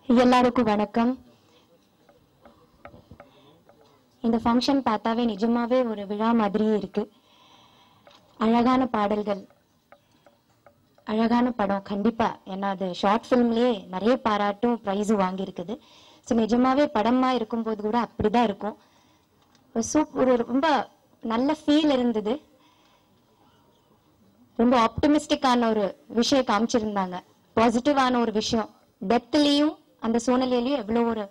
எல்லாருக்கும் வணக்கம். இந்த ஃபங்க்ஷன் பார்த்தாவே நிஜமாவே ஒரு விழா மாதிரியே இருக்கு. அழகான பாடல்கள், அழகான படம். கண்டிப்பா ஏன்னா அது ஷார்ட் ஃபிலிம்லயே நிறைய பாராட்டும் பிரைஸும் வாங்கியிருக்குது. ஸோ நிஜமாவே படமா இருக்கும்போது கூட அப்படிதான் இருக்கும். ஒரு ரொம்ப நல்ல ஃபீல் இருந்தது. ரொம்ப ஆப்டிமிஸ்டிக்கான ஒரு விஷயம் காமிச்சிருந்தாங்க. பாசிட்டிவான ஒரு விஷயம். டெத்லயும் அந்த சூழ்நிலையிலயும் எவ்வளவு ஒரு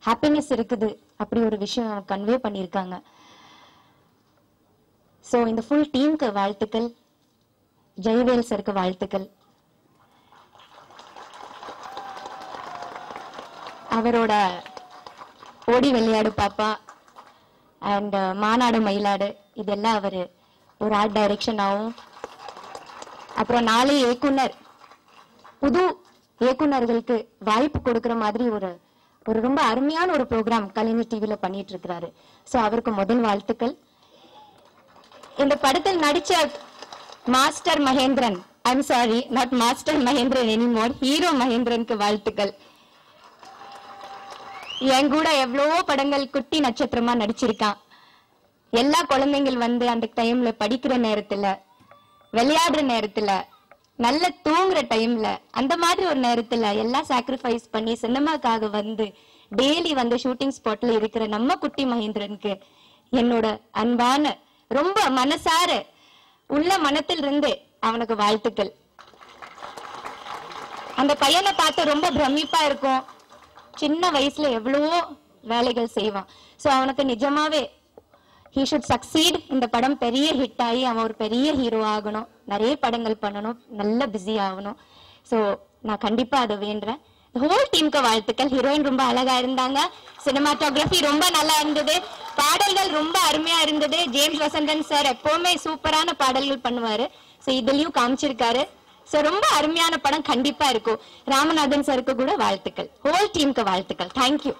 ஹாப்பினஸ் இருக்குது அப்படி ஒரு விஷயம் கன்வே பண்ணியிருக்காங்க. ஸோ இந்த ஃபுல் டீமுக்கு வாழ்த்துக்கள். ஜெயவேல் சருக்கு வாழ்த்துக்கள். அவரோட ஓடி விளையாடு பாப்பா அண்ட் மாநாடு மயிலாடு இதெல்லாம் அவரு ஒரு ஆர்ட் டைரக்ஷனாகவும், அப்புறம் நாளை இயக்குனர் புது இயக்குனர்களுக்கு வாய்ப்பு கொடுக்கிற மாதிரி ஒரு ரொம்ப அருமையான ஒரு ப்ரோக்ராம் கலைஞர் டிவில பண்ணிட்டு இருக்கிறாரு. சோ அவருக்கு முதல் வாழ்த்துக்கள். இந்த படத்தில் நடிச்ச master Mahendran, I'm sorry not master Mahendran anymore, hero மகேந்திரனுக்கு வாழ்த்துக்கள். என் கூட எவ்வளவோ படங்கள் குட்டி நட்சத்திரமா நடிச்சிருக்கான். எல்லா குழந்தைங்கள் வந்து அந்த டைம்ல படிக்கிற நேரத்துல, விளையாடுற நேரத்துல, நல்ல தூங்குற டைம்ல, அந்த மாதிரி ஒரு நேரத்துல எல்லாம் சாக்ரிஃபைஸ் பண்ணி சினிமாக்காக வந்து டெய்லி வந்து ஷூட்டிங் ஸ்பாட்ல இருக்கிற நம்ம குட்டி மகேந்திரனுக்கு என்னோட அன்பான ரொம்ப மனசார உள்ள மனத்தில் இருந்து அவனுக்கு வாழ்த்துக்கள். அந்த பையனை பார்த்து ரொம்ப பிரமிப்பா இருக்கும். சின்ன வயசுல எவ்வளவோ வேலைகள் செய்வான். சோ அவனுக்கு நிஜமாவே he should succeed. இந்த படம் பெரிய ஹிட் ஆகி அவன் ஒரு பெரிய ஹீரோ ஆகணும், நிறைய படங்கள் பண்ணணும், நல்ல பிஸி ஆகணும். சோ நான் கண்டிப்பா அதை வேண்டுறேன். ஹோல் டீமுக்கு வாழ்த்துக்கள். ஹீரோயின் ரொம்ப அழகா இருந்தாங்க. சினிமாட்டோகிராஃபி ரொம்ப நல்லா இருந்தது. பாடல்கள் ரொம்ப அருமையா இருந்தது. ஜேம்ஸ் வசந்தன் சார் எப்பவுமே சூப்பரான பாடல்கள் பண்ணுவாரு. சோ இதுலயும் காமிச்சிருக்காரு. சோ ரொம்ப அருமையான படம் கண்டிப்பா இருக்கும். ராமநாதன் சாருக்கு கூட வாழ்த்துக்கள். ஹோல் டீமுக்கு வாழ்த்துக்கள். தேங்க்யூ.